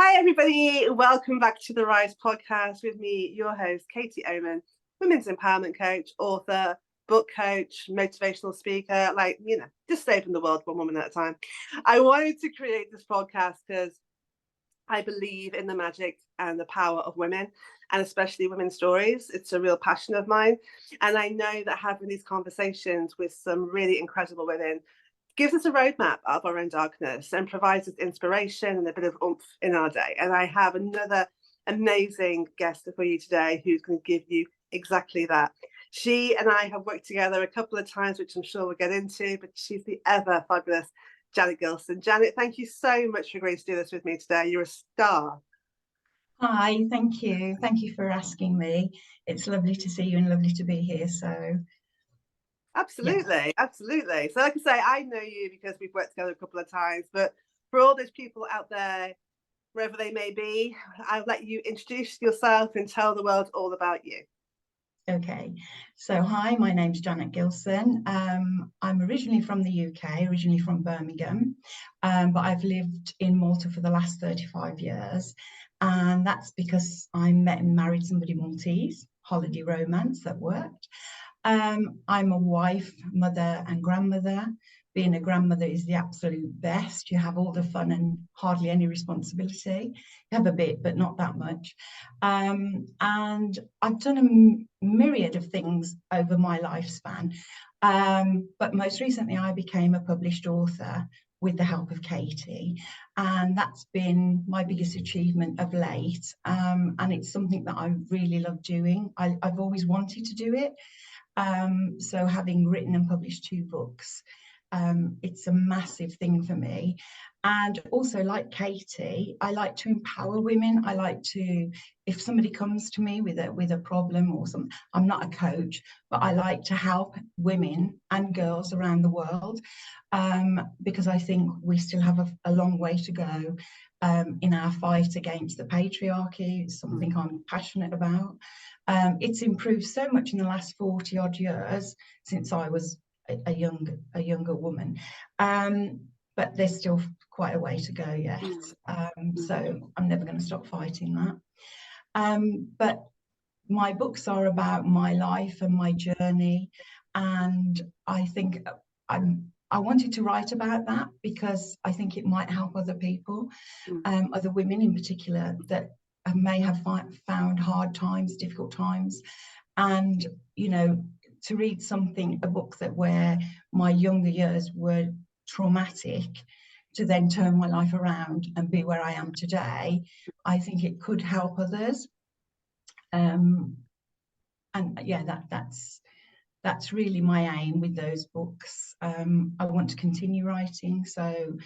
Hi, everybody. Welcome back to the Rise podcast with me, your host, Katie Oman, women's empowerment coach, author, book coach, motivational speaker, just saving the world one woman at a time. I wanted to create this podcast because I believe in the magic and the power of women, and especially women's stories. It's a real passion of mine. And I know that having these conversations with some really incredible women gives us a roadmap of our own darkness and provides us inspiration and a bit of oomph in our day. And I have another amazing guest for you today who's going to give you exactly that. She and I have worked together a couple of times, which I'm sure we'll get into, but she's the ever fabulous Janet Gilson. Janet, thank you so much for agreeing to do this with me today. You're a star. Hi, thank you. Thank you for asking me. It's lovely to see you and lovely to be here. Absolutely. So like I say, I know you because we've worked together a couple of times, but for all those people out there, wherever they may be, I'll let you introduce yourself and tell the world all about you. Okay. So hi, my name's Janet Gilson. I'm originally from the UK, originally from Birmingham, but I've lived in Malta for the last 35 years. And that's because I met and married somebody Maltese, holiday romance that worked. I'm a wife, mother and grandmother. Being a grandmother is the absolute best. You have all the fun and hardly any responsibility. You have a bit, but not that much. And I've done a myriad of things over my lifespan. But most recently, I became a published author with the help of Katie. And that's been my biggest achievement of late. And it's something that I really love doing. I've always wanted to do it. So having written and published 2 books, it's a massive thing for me. And also, like Katie, I like to empower women. I like to, if somebody comes to me with a problem or something, I'm not a coach, but I like to help women and girls around the world, because I think we still have a long way to go in our fight against the patriarchy. It's something I'm passionate about. It's improved so much in the last 40 odd years since I was a younger woman, but there's still quite a way to go yet. So I'm never going to stop fighting that. But my books are about my life and my journey, and I think I wanted to write about that because I think it might help other people, other women in particular, that may have found hard times, difficult times. And, to read a book where my younger years were traumatic, to then turn my life around and be where I am today, I think it could help others. And yeah, that's really my aim with those books. I want to continue writing, so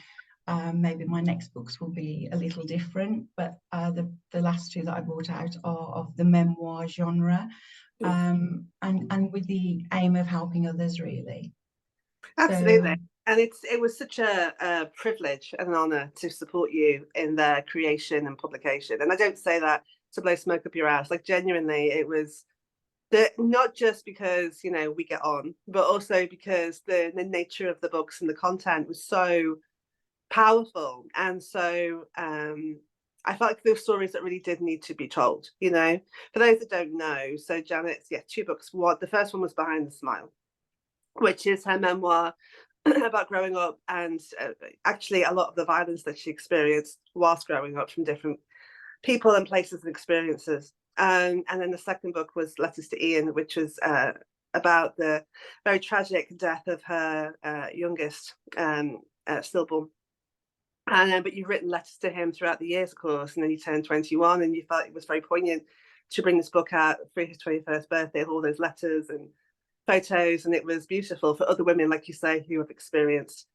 maybe my next books will be a little different, but the last 2 that I brought out are of the memoir genre, and with the aim of helping others, really. Absolutely. So, and it was such a privilege and an honour to support you in their creation and publication. And I don't say that to blow smoke up your ass. Like, genuinely, it was not just because we get on, but also because the nature of the books and the content was so powerful. And so I felt like there were stories that really did need to be told, for those that don't know. So Janet's 2 books. The first one was Behind the Smile, which is her memoir about growing up and actually a lot of the violence that she experienced whilst growing up from different people and places and experiences. And then the second book was Letters to Ian, which was about the very tragic death of her youngest stillborn. But you've written letters to him throughout the years, of course, and then you turned 21 and you felt it was very poignant to bring this book out for his 21st birthday, all those letters and photos, and it was beautiful for other women, like you say, who have experienced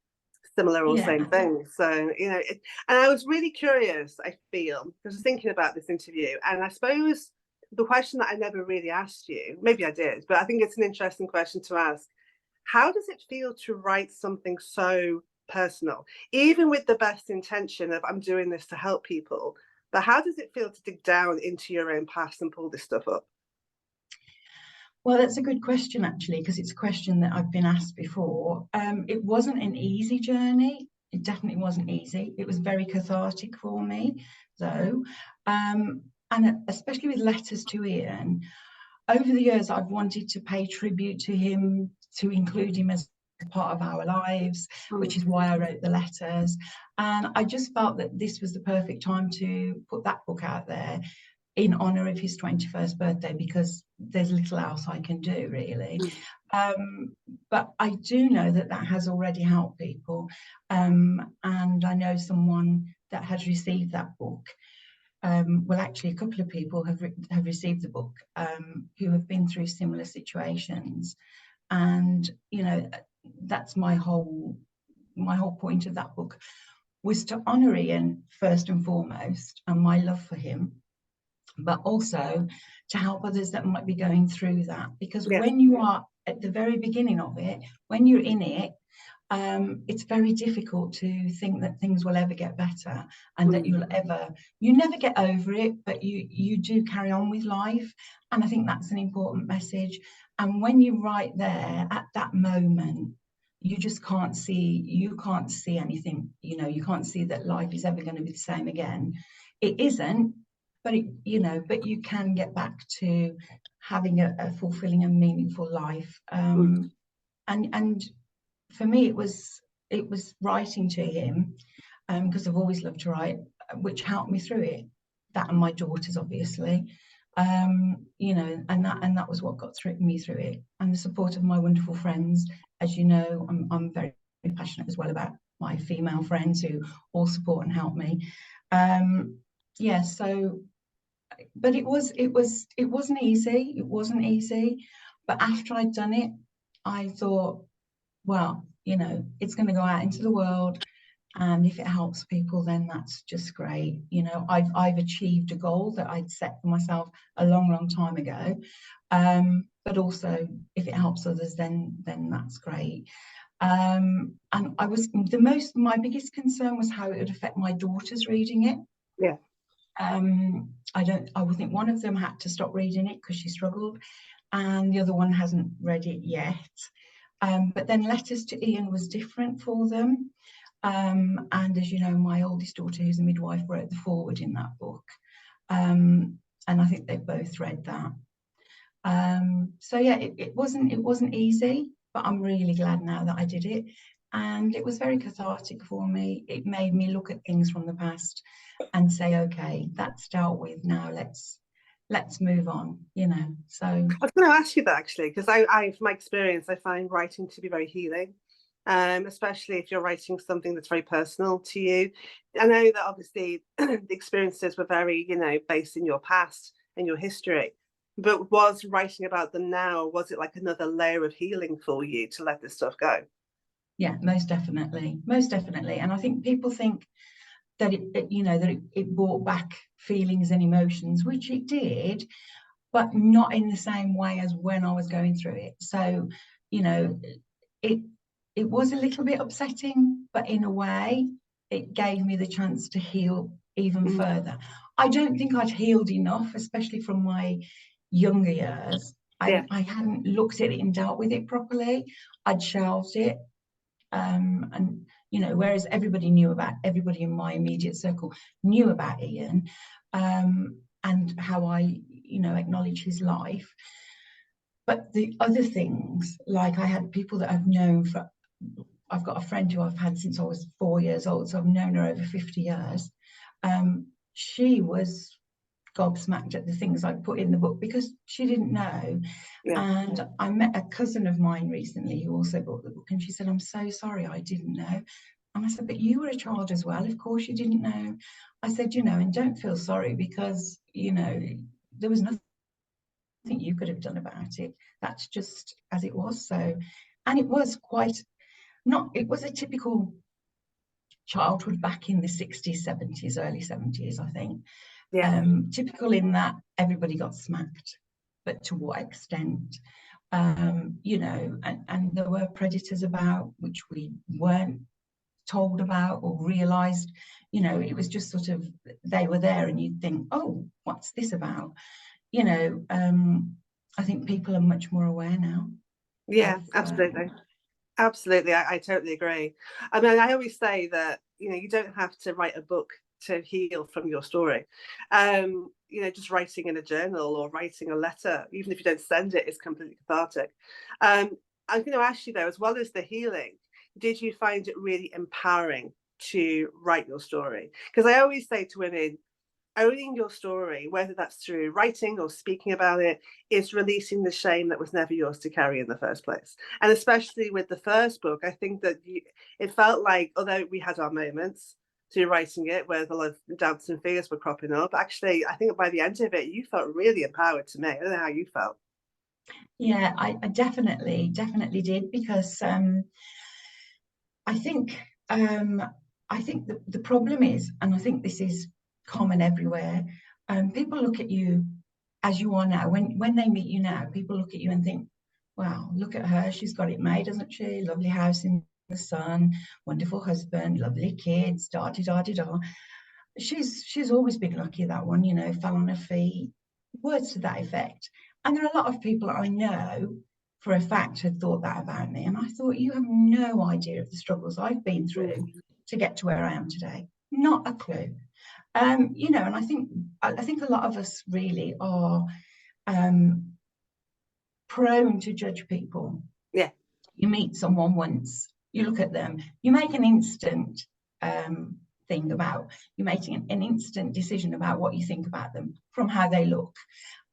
similar or same things. So, and I was really curious, I feel, because I was thinking about this interview, and I suppose the question that I never really asked you, maybe I did, but I think it's an interesting question to ask. How does it feel to write something so personal, even with the best intention of I'm doing this to help people, but how does it feel to dig down into your own past and pull this stuff up? Well, that's a good question, actually, because it's a question that I've been asked before. It wasn't an easy journey. It definitely wasn't easy. It was very cathartic for me, though. And especially with letters to Ian, over the years, I've wanted to pay tribute to him, to include him as part of our lives, which is why I wrote the letters. And I just felt that this was the perfect time to put that book out there in honour of his 21st birthday, because there's little else I can do, really. But I do know that that has already helped people. And I know someone that has received that book. Well, actually, a couple of people have received the book who have been through similar situations. And, you know, that's my whole point of that book, was to honour Ian first and foremost, and my love for him, but also to help others that might be going through that. Because when you are at the very beginning of it, when you're in it, it's very difficult to think that things will ever get better, and that you never get over it, but you do carry on with life. And I think that's an important message. And when you're right there at that moment, you just can't see anything, you know, you can't see that life is ever going to be the same again. It isn't, but but you can get back to having a fulfilling and meaningful life. And for me, it was writing to him, because I've always loved to write, which helped me through it. That and my daughters, obviously, you know, and that was what got me through it. And the support of my wonderful friends, as you know, I'm very passionate as well about my female friends who all support and help me. Yeah, so, but it wasn't easy. It wasn't easy. But after I'd done it, I thought, well, you know, it's going to go out into the world, and if it helps people, then that's just great. You know, I've achieved a goal that I'd set for myself a long time ago. But also, if it helps others, then that's great. And my biggest concern was how it would affect my daughters reading it. Yeah. I would think one of them had to stop reading it because she struggled, and the other one hasn't read it yet. But then Letters to Ian was different for them. And as you know, my oldest daughter, who's a midwife, wrote the foreword in that book. And I think they've both read that. So yeah, it wasn't easy, but I'm really glad now that I did it. And it was very cathartic for me. It made me look at things from the past and say, okay, that's dealt with, now let's move on, you know. So I was going to ask you that, actually, because from my experience, I find writing to be very healing, especially if you're writing something that's very personal to you. I know that obviously the experiences were very, you know, based in your past and your history, but was writing about them now, was it like another layer of healing for you to let this stuff go? Yeah, most definitely. And I think people think that it brought back feelings and emotions, which it did, but not in the same way as when I was going through it. So, you know, it was a little bit upsetting, but in a way, it gave me the chance to heal even further. I don't think I'd healed enough, especially from my younger years. I hadn't looked at it and dealt with it properly. I'd shelved it. And you know, whereas everybody in my immediate circle knew about Ian, and how I, you know, acknowledge his life. But the other things, like I had people that I've known I've got a friend who I've had since I was 4 years old, so I've known her over 50 years. She was gobsmacked at the things I put in the book because she didn't know. And I met a cousin of mine recently who also bought the book, and she said, I'm so sorry, I didn't know. And I said, but you were a child as well, of course you didn't know. I said, you know, and don't feel sorry, because, you know, there was nothing you could have done about it. That's just as it was. So, and it was it was a typical childhood back in the 60s, 70s, early 70s, I think. Typical in that everybody got smacked, but to what extent? You know, and there were predators about which we weren't told about or realized. You know, it was just sort of, they were there and you'd think, oh, what's this about? You know, I think people are much more aware now. Yeah, absolutely. Absolutely, I totally agree. I mean, I always say that, you don't have to write a book to heal from your story. Just writing in a journal or writing a letter, even if you don't send it, is completely cathartic. Um, I'm going to ask you though, as well as the healing, did you find it really empowering to write your story? Because I always say to women, owning your story, whether that's through writing or speaking about it, is releasing the shame that was never yours to carry in the first place. And especially with the first book, I think that it felt like, although we had our moments through writing it where a lot of doubts and fears were cropping up, actually, I think by the end of it, you felt really empowered to me. I don't know how you felt. Yeah, I definitely did, because I think um, the problem is, and I think this is common everywhere, people look at you as you are now. When they meet you now, people look at you and think, wow, look at her, she's got it made, doesn't she? Lovely house in the sun, wonderful husband, lovely kids, da da da da. She's always been lucky, that one, fell on her feet, words to that effect. And there are a lot of people I know for a fact had thought that about me. And I thought, you have no idea of the struggles I've been through to get to where I am today. Not a clue. And I think a lot of us really are prone to judge people. Yeah. You meet someone once, you look at them, you make an instant you're making an instant decision about what you think about them from how they look.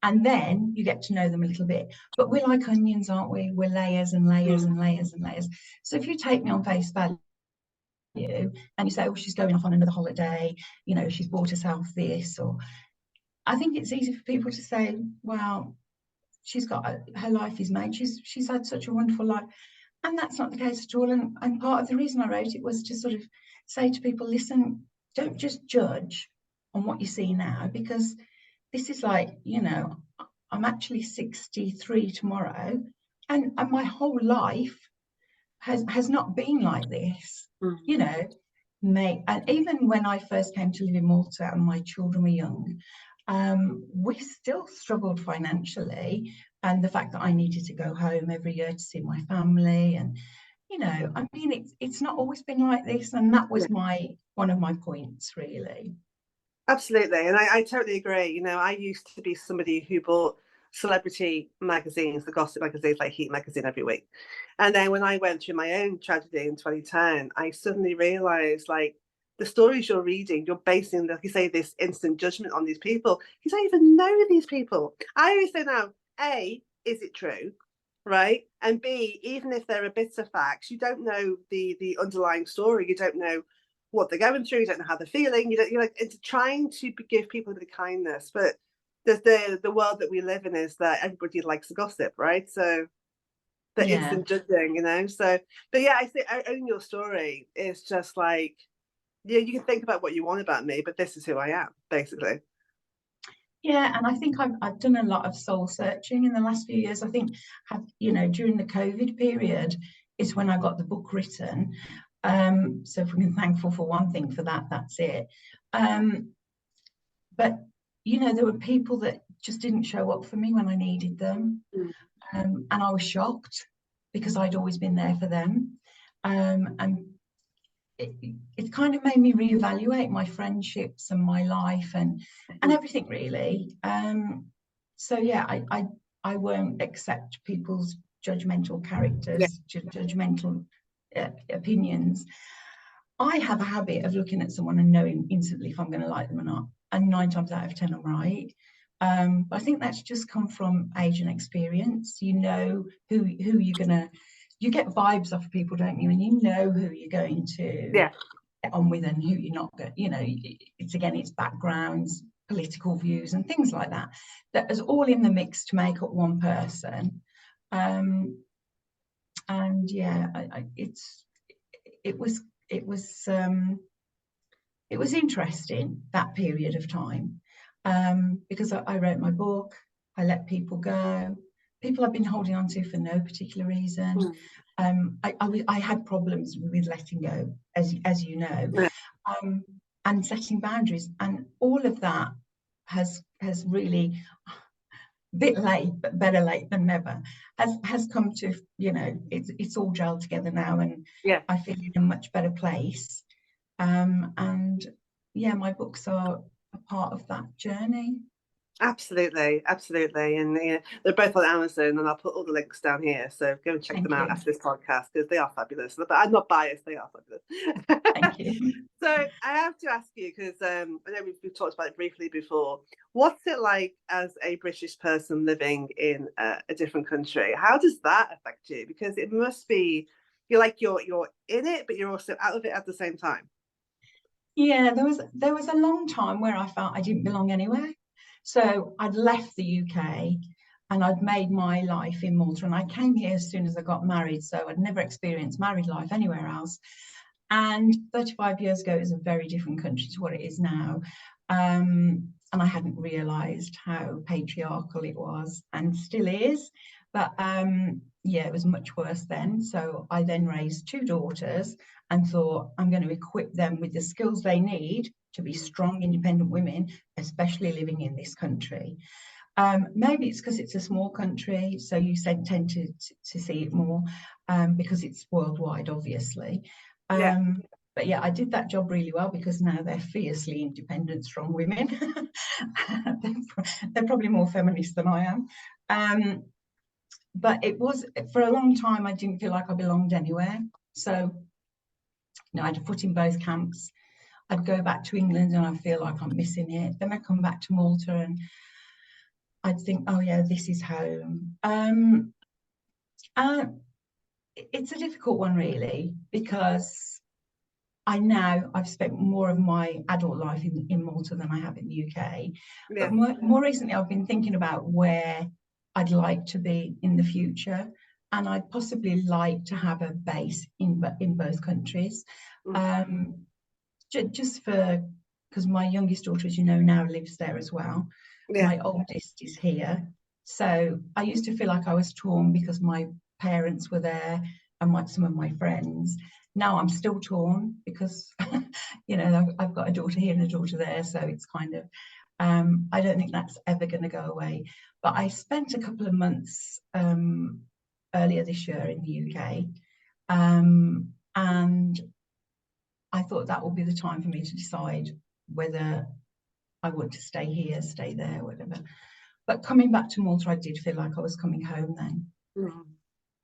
And then you get to know them a little bit. But we're like onions, aren't we? We're layers and layers and layers and layers. So if you take me on face value and you say, oh, she's going off on another holiday, she's bought herself this, or I think it's easy for people to say, well, she's got her life is made. She's had such a wonderful life. And that's not the case at all. And part of the reason I wrote it was to sort of say to people, listen, don't just judge on what you see now, because this is like, I'm actually 63 tomorrow, and my whole life has not been like this, and even when I first came to live in Malta and my children were young, we still struggled financially, and the fact that I needed to go home every year to see my family, and I mean, it's not always been like this, and that was one of my points, really. Absolutely. And I totally agree. I used to be somebody who bought celebrity magazines, the gossip magazines like Heat magazine every week. And then when I went through my own tragedy in 2010, I suddenly realized, like, the stories you're reading, you're basing, like you say, this instant judgment on these people. You don't even know these people. I always say now, A, is it true? Right. And B, even if there are bits of facts, you don't know the underlying story. You don't know what they're going through. You don't know how they're feeling. You're like, it's trying to give people a bit of kindness, but the world that we live in is that everybody likes the gossip, right? So the instant judging, So, but yeah, I think owning your story is just like, yeah, you can think about what you want about me, but this is who I am, basically. Yeah, and I think I've done a lot of soul searching in the last few years. I think, during the COVID period is when I got the book written. So if we can thankful for one thing for that, that's it. But there were people that just didn't show up for me when I needed them, and I was shocked because I'd always been there for them, and it kind of made me reevaluate my friendships and my life and everything, really. So yeah, I won't accept people's judgmental characters, judgmental opinions. I have a habit of looking at someone and knowing instantly if I'm going to like them or not, and 9 times out of 10 I'm right. But I think that's just come from age and experience. You know who you're gonna, you get vibes off of people, don't you? And you know who you're going to get on with and who you're not going. It's backgrounds, political views, and things like that. That is all in the mix to make up one person. And yeah, it was interesting, that period of time, because I wrote my book, I let people go, people I've been holding on to for no particular reason. I had problems with letting go, as you know, and setting boundaries, and all of that has really bit late, but better late than never, has come to, you know, it's all gelled together now, and Yeah. I feel in a much better place. And yeah, my books are a part of that journey. Absolutely, absolutely, and yeah, they're both on Amazon, and I'll put all the links down here. So go and check them Thank out you. after this podcast because they are fabulous. But I'm not biased; they are fabulous. Thank you. So I have to ask you because I know we've talked about it briefly before. What's it like as a British person living in a different country? How does that affect you? Because it must be you're in it, but you're also out of it at the same time. Yeah, there was a long time where I felt I didn't belong anywhere. So I'd left the UK and I'd made my life in Malta, and I came here as soon as I got married. So I'd never experienced married life anywhere else. And 35 years ago, it was a very different country to what it is now. And I hadn't realised how patriarchal it was, and still is. But yeah, it was much worse then. So I then raised two daughters and thought, I'm going to equip them with the skills they need to be strong, independent women, especially living in this country. Maybe it's because it's a small country, so you tend to see it more, because it's worldwide, obviously. Yeah, But yeah, I did that job really well because now they're fiercely independent, strong women. They're probably more feminist than I am. But it was, for a long time, I didn't feel like I belonged anywhere. So, you know, I had a foot in both camps. I'd go back to England and I feel like I'm missing it. Then I come back to Malta and I'd think, oh yeah, this is home. It's a difficult one really, because I've spent more of my adult life in Malta than I have in the UK. But yeah, more recently, I've been thinking about where I'd like to be in the future. And I'd possibly like to have a base in both countries. Just because my youngest daughter, as you know, now lives there as well. yeah, My oldest is here. So I used to feel like I was torn because my parents were there and some of my friends. Now I'm still torn because, you know, I've got a daughter here and a daughter there. So it's kind of, I don't think that's ever going to go away. But I spent a couple of months earlier this year in the UK. And I thought that would be the time for me to decide whether I want to stay here, stay there, whatever. But coming back to Malta, I did feel like I was coming home then.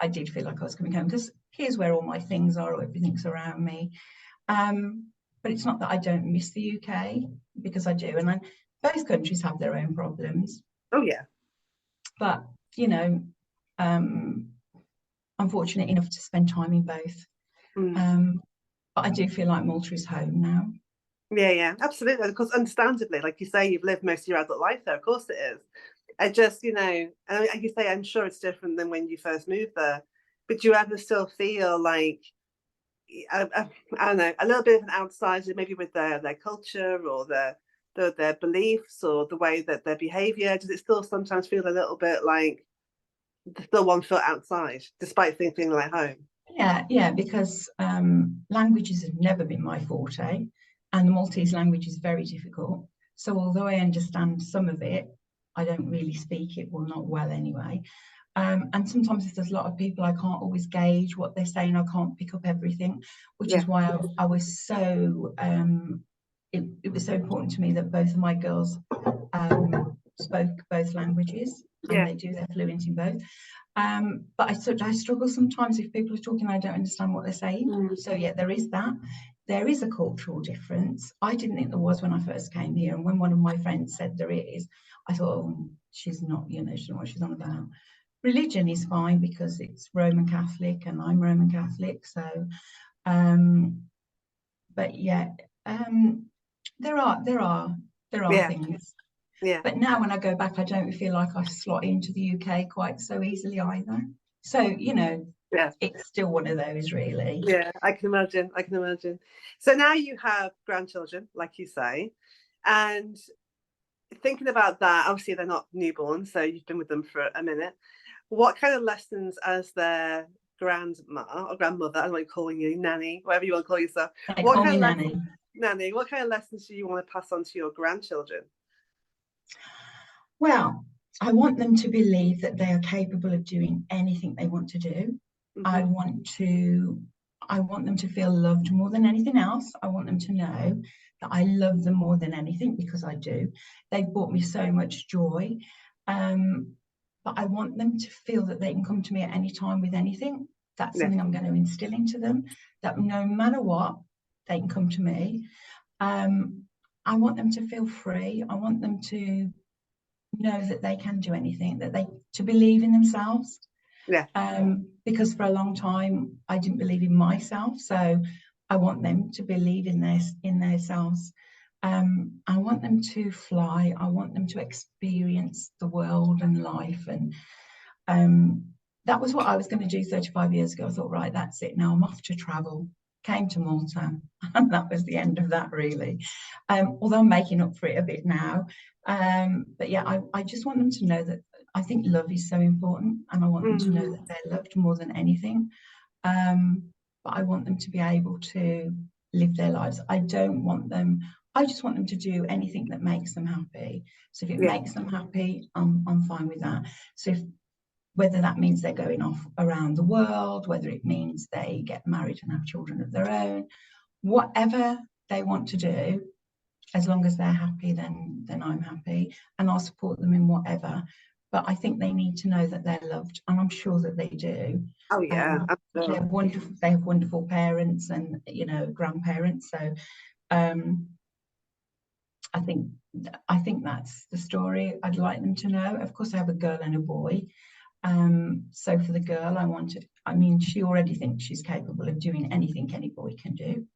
I did feel like I was coming home because here's where all my things are, everything's around me. But it's not that I don't miss the UK, because I do. And both countries have their own problems. Oh yeah. But, you know, I'm fortunate enough to spend time in both. But I do feel like Malta is home now. Yeah, absolutely. Because understandably, like you say, you've lived most of your adult life there. Of course it is. I just, you know, and like you say, I'm sure it's different than when you first moved there. But do you ever still feel like, I don't know, a little bit of an outsider, maybe with their culture or their beliefs or the way that their behaviour? Does it still sometimes feel a little bit like still 1 foot outside, despite feeling like home? Yeah, because languages have never been my forte, and the Maltese language is very difficult. So although I understand some of it, I don't really speak it, well, not well anyway. And sometimes if there's a lot of people, I can't always gauge what they're saying. I can't pick up everything, which is why I was so, it was so important to me that both of my girls spoke both languages, and they do, they're fluent in both. But I struggle sometimes if people are talking, I don't understand what they're saying. So yeah, there is that. There is a cultural difference. I didn't think there was when I first came here, and when one of my friends said there is, I thought, oh, she's not, you know, she doesn't know what she's on about. Religion is fine because it's Roman Catholic and I'm Roman Catholic. So, but yeah, there are things. Yeah. But now when I go back, I don't feel like I slot into the UK quite so easily either. So, you know, it's still one of those, really. Yeah, I can imagine. I can imagine. So now you have grandchildren, like you say, and thinking about that, obviously they're not newborn, so you've been with them for a minute. What kind of lessons as their grandma or grandmother, I don't like calling you nanny, whatever you want to call yourself. Call me nanny. Nanny, what kind of lessons do you want to pass on to your grandchildren? Well, I want them to believe that they are capable of doing anything they want to do. I Hmm. want to I want them to feel loved more than anything else. I want them to know that I love them more than anything, because I do. They've brought me so much joy. Um, but I want them to feel that they can come to me at any time with anything. That's Yeah, something I'm going to instill into them, that no matter what, they can come to me. Um, I want them to feel free. I want them to know that they can do anything, that they to believe in themselves. yeah, Because for a long time I didn't believe in myself, so I want them to believe in themselves. I want them to fly. I want them to experience the world and life, and um, that was what I was going to do 35 years ago. I thought, right, that's it. Now I'm off to travel. Came to Malta, and that was the end of that, really. Although I'm making up for it a bit now. But yeah, I just want them to know that I think love is so important, and I want them to know mm, that they're loved more than anything. Um, but I want them to be able to live their lives. I just want them to do anything that makes them happy. So if it yeah. makes them happy, I'm fine with that. So if whether that means they're going off around the world, whether it means they get married and have children of their own, whatever they want to do, as long as they're happy, then I'm happy, and I'll support them in whatever. But I think they need to know that they're loved, and I'm sure that they do. Oh yeah, I'm They're sure. wonderful. They have wonderful parents and grandparents. So um, I think I think that's the story I'd like them to know. Of course, I have a girl and a boy. So for the girl, I mean, she already thinks she's capable of doing anything any boy can do.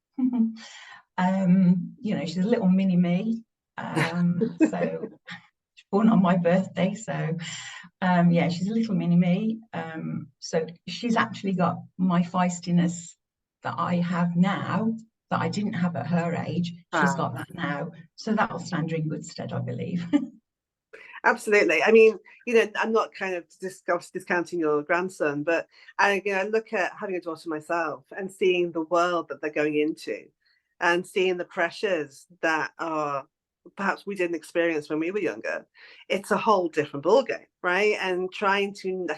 She's a little mini me. So she's born on my birthday. So yeah, she's a little mini me. So she's actually got my feistiness that I have now, that I didn't have at her age. She's Wow. got that now. So that'll stand her in good stead, I believe. Absolutely. I mean, I'm not kind of discounting your grandson, but I look at having a daughter myself and seeing the world that they're going into, and seeing the pressures that are perhaps we didn't experience when we were younger. It's a whole different ballgame, right? And trying to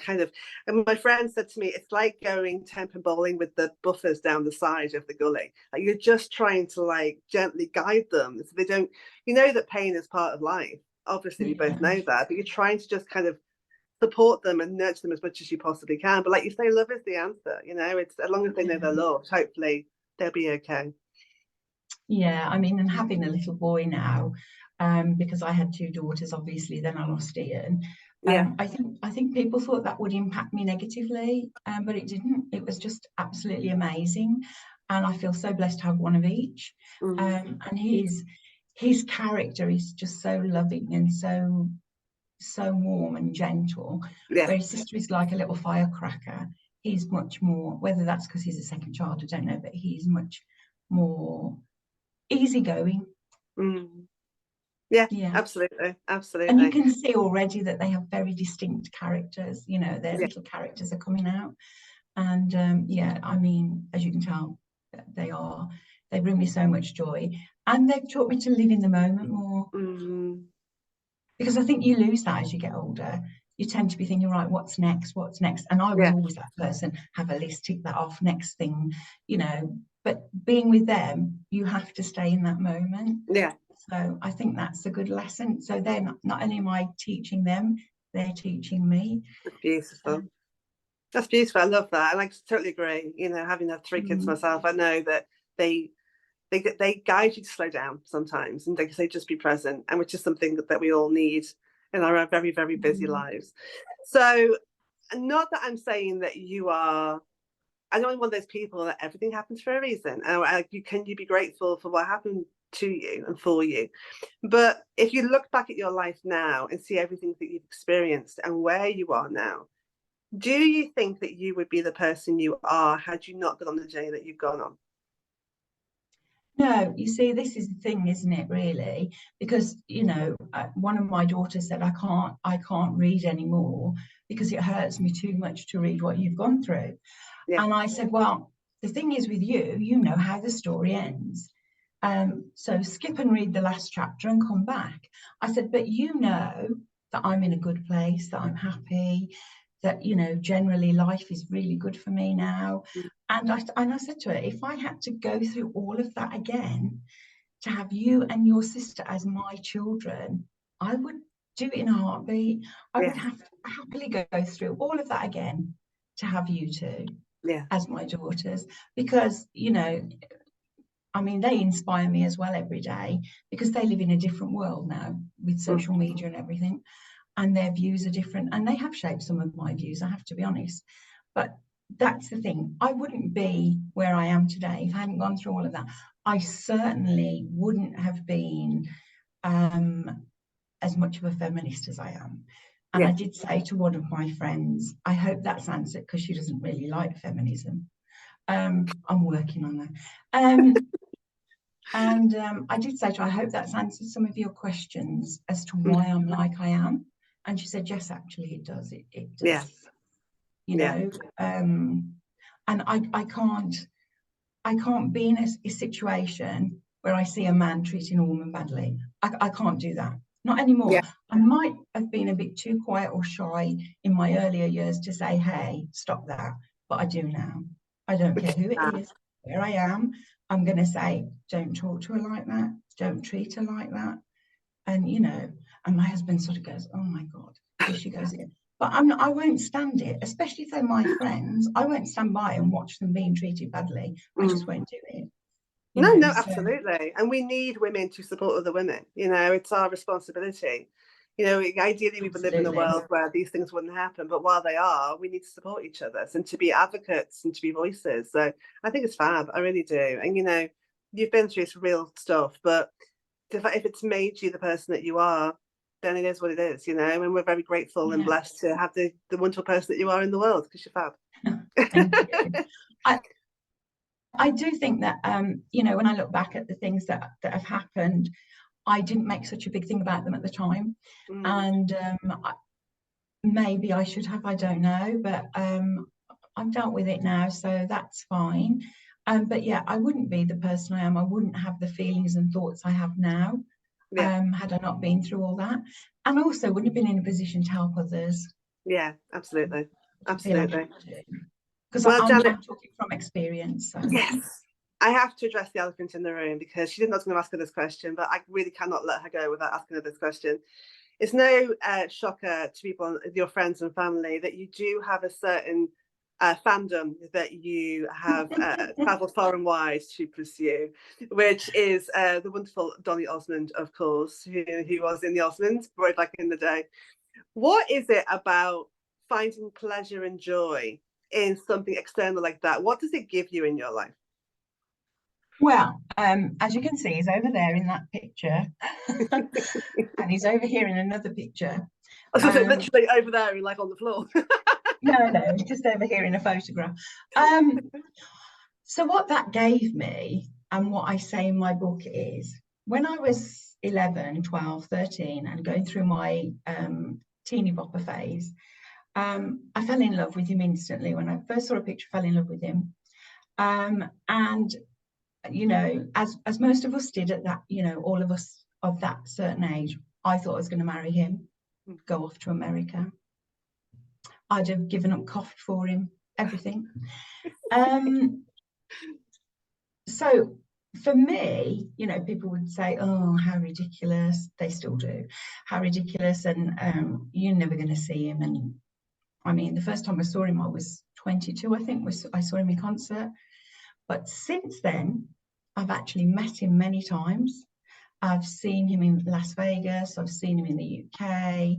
and my friend said to me, it's like going temper bowling with the buffers down the side of the gully. Like you're just trying to like gently guide them so they don't, that pain is part of life. Obviously we both Yeah. know that, but you're trying to just kind of support them and nurture them as much as you possibly can. But like you say, love is the answer. It's as long as they know they're Yeah. loved, hopefully they'll be okay. Yeah, I mean, and having a little boy now, because I had two daughters, obviously, then I lost Ian. Yeah. I think people thought that would impact me negatively, but it didn't. It was just absolutely amazing, and I feel so blessed to have one of each. Mm. And his character is just so loving and so warm and gentle. Yeah. Where his sister is like a little firecracker. He's much more. Whether that's because he's a second child, I don't know, but he's much more easygoing. Mm. Yeah, Yeah. absolutely. And you Absolutely. can see already that they have very distinct characters. Their Yeah. little characters are coming out. And yeah, I mean, as you can tell, they are, they bring me so much joy. And they've taught me to live in the moment more, Mm. because I think you lose that as you get older. You tend to be thinking, right, what's next? What's next? And I was Yeah. always that person, have a list, tick that off, next thing, you know. But being with them, you have to stay in that moment. Yeah. So I think that's a good lesson. So they're not only am I teaching them, they're teaching me. It's So, beautiful. That's beautiful. I love that. And I totally agree. Having had three kids mm, myself, I know that they they guide you to slow down sometimes, and they say just be present, and which is something that we all need in our very, very busy mm. lives. So not that I'm saying that you are, I know I'm one of those people that everything happens for a reason. And you be grateful for what happened to you and for you. But if you look back at your life now and see everything that you've experienced and where you are now, do you think that you would be the person you are had you not gone on the journey that you've gone on? No, you see, this is the thing, isn't it, really? Because, one of my daughters said, I can't read anymore because it hurts me too much to read what you've gone through. Yeah. And I said, well, the thing is with you, you know how the story ends. So skip and read the last chapter and come back. I said, but you know that I'm in a good place, that I'm happy, that, you know, generally life is really good for me now. Mm. And I said to her, if I had to go through all of that again, to have you and your sister as my children, I would do it in a heartbeat. I would Yeah. have to happily go through all of that again to have you two Yeah. as my daughters, because, you know, I mean, they inspire me as well every day, because they live in a different world now with Mm. social media and everything, and their views are different, and they have shaped some of my views, I have to be honest. But that's the thing, I wouldn't be where I am today if I hadn't gone through all of that. I certainly wouldn't have been as much of a feminist as I am. And Yeah. I did say to one of my friends, I hope that's answered, because she doesn't really like feminism. I'm working on that. I did say to her, I hope that's answered some of your questions as to Mm. why I'm like I am. And she said, yes, actually, it does. It Yeah. does. You Yeah. know, and I can't be in a situation where I see a man treating a woman badly. I can't do that. Not anymore. Yeah. I might have been a bit too quiet or shy in my earlier years to say, hey, stop that. But I do now. I don't care who it is, where I am. I'm going to say, don't talk to her like that. Don't treat her like that. And, you know, and my husband sort of goes, oh my God, here she goes again. But I won't stand it, especially if they're my friends. I won't stand by and watch them being treated badly. I just Mm. won't do it. You No, know, no, so absolutely. And we need women to support other women. You know, it's our responsibility. You know, ideally we would live in a absolutely. world where these things wouldn't happen, but while they are, we need to support each other and to be advocates and to be voices. So I think it's fab. I really do. And, you know, you've been through some real stuff, but if it's made you the person that you are, then it is what it is, you know, and we're very grateful and Yeah. blessed to have the wonderful person that you are in the world, because you're fab. Thank you. I, I do think that, you know, when I look back at the things that have happened, I didn't make such a big thing about them at the time. Mm. And maybe I should have, I don't know, but I've dealt with it now, so that's fine. But yeah, I wouldn't be the person I am. I wouldn't have the feelings and thoughts I have now, Yeah, had I not been through all that. And also wouldn't have been in a position to help others. yeah, absolutely. I feel I Absolutely. have to. Because Well, Janet, I'm talking from experience. So yes, I have to address the elephant in the room, because she didn't know I was going to ask her this question, but I really cannot let her go without asking her this question. It's no shocker to people, your friends and family, that you do have a certain fandom that you have travelled far and wide to pursue, which is the wonderful Donny Osmond, of course, who was in the Osmonds way back in the day. What is it about finding pleasure and joy in something external like that? What does it give you in your life? well, as you can see, he's over there in that picture, and he's over here in another picture. I was going to say, Um, literally over there, like on the floor. no, he's just over here in a photograph. So what that gave me, and what I say in my book, is when I was 11, 12, 13, and going through my teeny bopper phase, I fell in love with him instantly. When I first saw a picture, I fell in love with him. And, you know, as most of us did at that, you know, all of us of that certain age, I thought I was going to marry him, go off to America. I'd have given up coffee for him, everything. So for me, you know, people would say, oh, how ridiculous. They still do. How ridiculous. And you're never going to see him. And I mean, the first time I saw him, I was 22, I think, I saw him in concert. But since then, I've actually met him many times. I've seen him in Las Vegas. I've seen him in the UK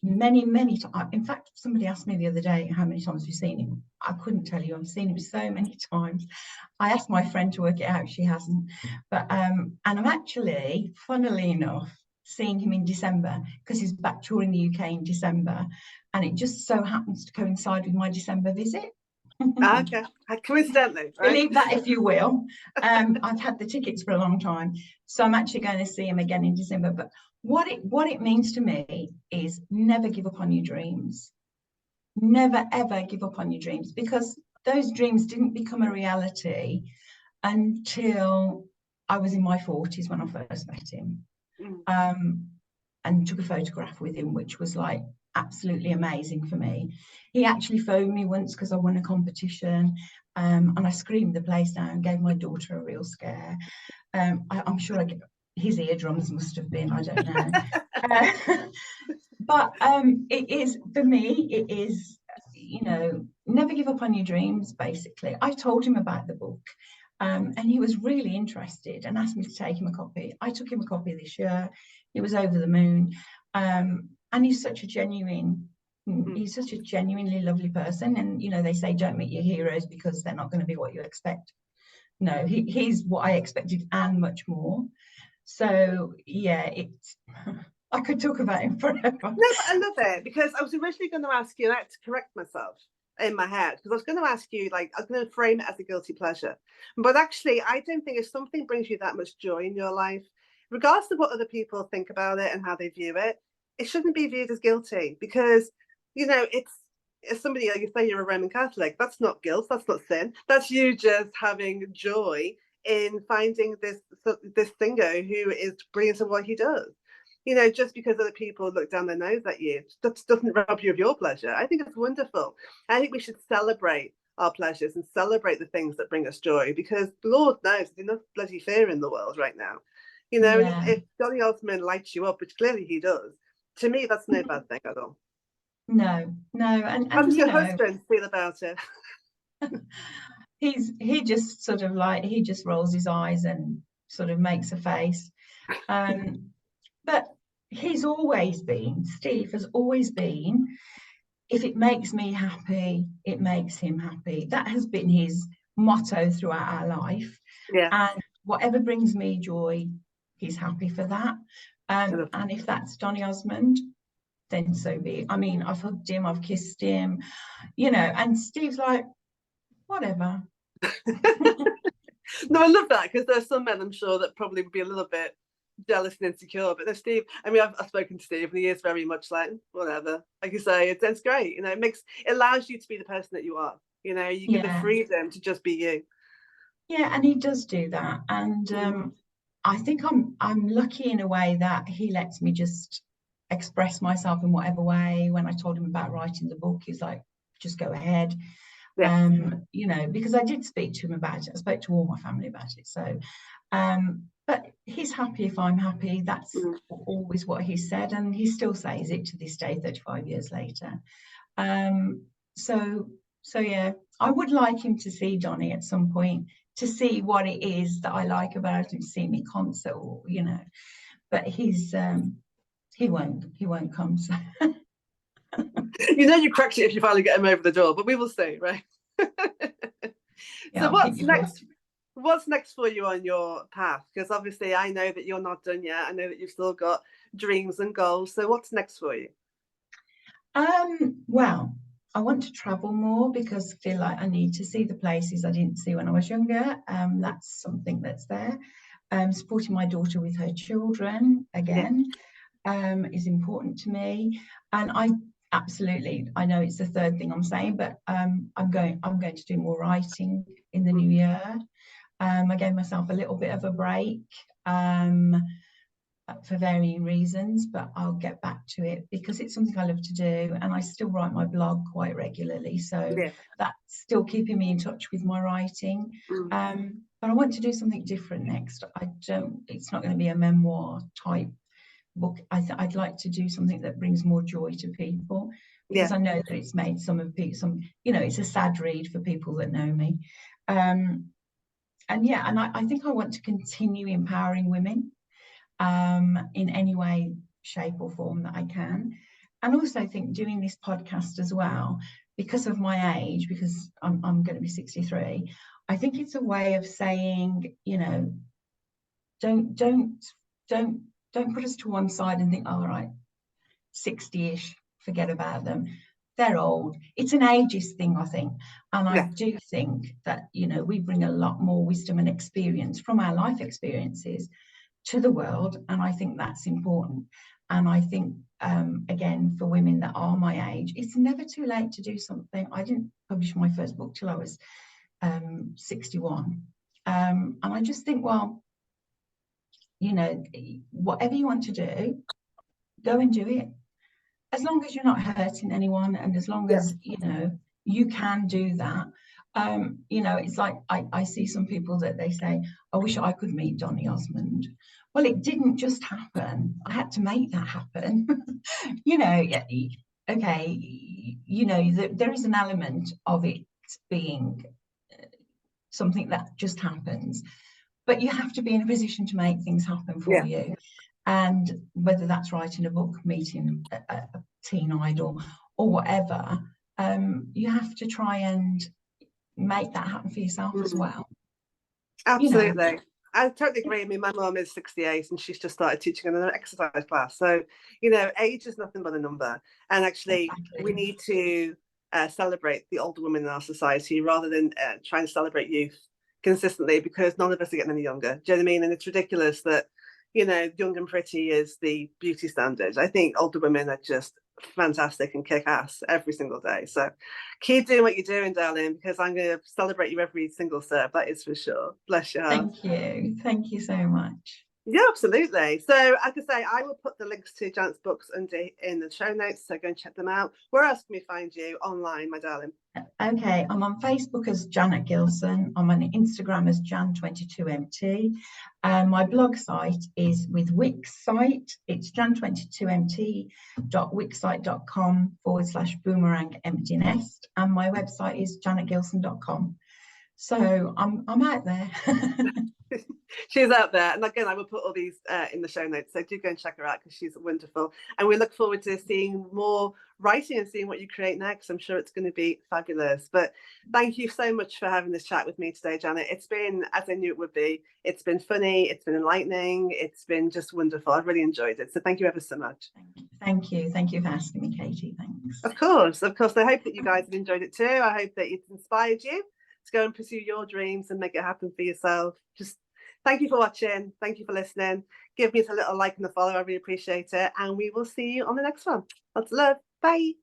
many times. In fact, somebody asked me the other day, how many times have you seen him? I couldn't tell you. I've seen him so many times. I asked my friend to work it out. She hasn't. But and I'm actually, funnily enough, seeing him in December, because he's back touring the UK in December. And it just so happens to coincide with my December visit. Okay, coincidentally, right? Believe that if you will. I've had the tickets for a long time, so I'm actually going to see him again in December. But what it means to me is never give up on your dreams. Never ever give up on your dreams, because those dreams didn't become a reality until I was in my 40s when I first met him. Mm. and took a photograph with him, which was like absolutely amazing for me. He actually phoned me once because I won a competition, and I screamed the place down, gave my daughter a real scare. I'm sure his eardrums must have been, I don't know. But it is, for me, it is, you know, never give up on your dreams, basically. I told him about the book, and he was really interested and asked me to take him a copy. I took him a copy this year. He was over the moon. And he's such a he's such a genuinely lovely person. And, you know, they say don't meet your heroes because they're not going to be what you expect. No, he's what I expected and much more. So, yeah, I could talk about him forever. No, but I love it, because I was originally going to ask you, and I had to correct myself in my head, because I was going to ask you, like, I was going to frame it as a guilty pleasure. But actually, I don't think if something brings you that much joy in your life, regardless of what other people think about it and how they view it, it shouldn't be viewed as guilty, because, you know, it's somebody, like you say, you're a Roman Catholic. That's not guilt. That's not sin. That's you just having joy in finding this singer who is brilliant at what he does. You know, just because other people look down their nose at you, that doesn't rob you of your pleasure. I think it's wonderful. I think we should celebrate our pleasures and celebrate the things that bring us joy, because Lord knows there's enough bloody fear in the world right now. You know, Yeah. if Johnny Osmond lights you up, which clearly he does, to me, that's no bad thing at all. No, and how does your husband feel about it? he just sort of like, he just rolls his eyes and sort of makes a face. But Steve has always been, if it makes me happy, it makes him happy. That has been his motto throughout our life. Yeah. And whatever brings me joy, he's happy for that. And if that's Johnny Osmond, then so be it. I mean, I've hugged him, I've kissed him, you know, and Steve's like, whatever. No, I love that, because there's some men, I'm sure, that probably would be a little bit jealous and insecure. But no, Steve, I mean, I've spoken to Steve, and he is very much like, whatever. Like you say, it's great. You know, it allows you to be the person that you are. You know, you get the freedom to just be you. Yeah, and he does do that. And I think I'm lucky in a way that he lets me just express myself in whatever way. When I told him about writing the book, he's like, just go ahead. Yeah. You know, because I did speak to him about it. I spoke to all my family about it. So, but he's happy if I'm happy. That's always what he said. And he still says it to this day, 35 years later. So yeah, I would like him to see Johnny at some point, to see what it is that I like about him, see me concert, or, you know, but he won't come. So. You know, you cracked it if you finally get him over the door, but we will see, right? So what's next? What's next for you on your path? Because obviously I know that you're not done yet. I know that you've still got dreams and goals. So what's next for you? Well, I want to travel more, because I feel like I need to see the places I didn't see when I was younger. That's something that's there. Supporting my daughter with her children again is important to me. And I know it's the third thing I'm saying, but I'm going to do more writing in the new year. I gave myself a little bit of a break for varying reasons, but I'll get back to it because it's something I love to do, and I still write my blog quite regularly, so that's still keeping me in touch with my writing. But I want to do something different next. It's not going to be a memoir type book. I'd like to do something that brings more joy to people, because I know that it's made you know, it's a sad read for people that know me. And I think I want to continue empowering women in any way, shape or form that I can. And also I think doing this podcast as well, because of my age, because I'm going to be 63, I think it's a way of saying, you know, don't put us to one side and think, oh, all right, 60-ish, forget about them. They're old. It's an ageist thing, I think. And I do think that, you know, we bring a lot more wisdom and experience from our life experiences to the world. And I think that's important. And I think, again, for women that are my age, it's never too late to do something. I didn't publish my first book till I was 61. And I just think, well, you know, whatever you want to do, go and do it. As long as you're not hurting anyone, and as long Yeah. as, you know, you can do that. You know, it's like I see some people that they say, I wish I could meet Donny Osmond. Well, it didn't just happen. I had to make that happen. You know, okay, you know, there is an element of it being something that just happens, but you have to be in a position to make things happen for Yeah. you. And whether that's writing a book, meeting a teen idol, or whatever, you have to try and make that happen for yourself as well. You know, Absolutely. I totally agree. I mean, my mum is 68 and she's just started teaching another exercise class. So, you know, age is nothing but a number. And actually, we exactly. need to celebrate the older women in our society rather than trying to celebrate youth consistently, because none of us are getting any younger. Do you know what I mean? And it's ridiculous that, you know, young and pretty is the beauty standard. I think older women are just fantastic and kick ass every single day. So keep doing what you're doing, darling, because I'm going to celebrate you every single serve. That is for sure. Bless your heart. Thank you. Thank you so much. Yeah, absolutely. So, like I say, I will put the links to Janet's books in the show notes. So go and check them out. Where else can we find you online, my darling? Okay, I'm on Facebook as Janet Gilson. I'm on Instagram as Jan22MT. My blog site is with Wix site. It's jan22mt.wixsite.com/boomerang empty nest. And my website is janetgilson.com. So I'm out there. She's out there. And again, I will put all these in the show notes. So do go and check her out because she's wonderful. And we look forward to seeing more writing and seeing what you create next. I'm sure it's going to be fabulous. But thank you so much for having this chat with me today, Janet. It's been, as I knew it would be, it's been funny, it's been enlightening, it's been just wonderful. I've really enjoyed it. So thank you ever so much. Thank you. Thank you for asking me, Katie. Thanks. Of course. I hope that you guys have enjoyed it too. I hope that it's inspired you to go and pursue your dreams and make it happen for yourself. Just thank you for watching. Thank you for listening. Give me a little like and a follow. I really appreciate it. And we will see you on the next one. Lots of love. Bye.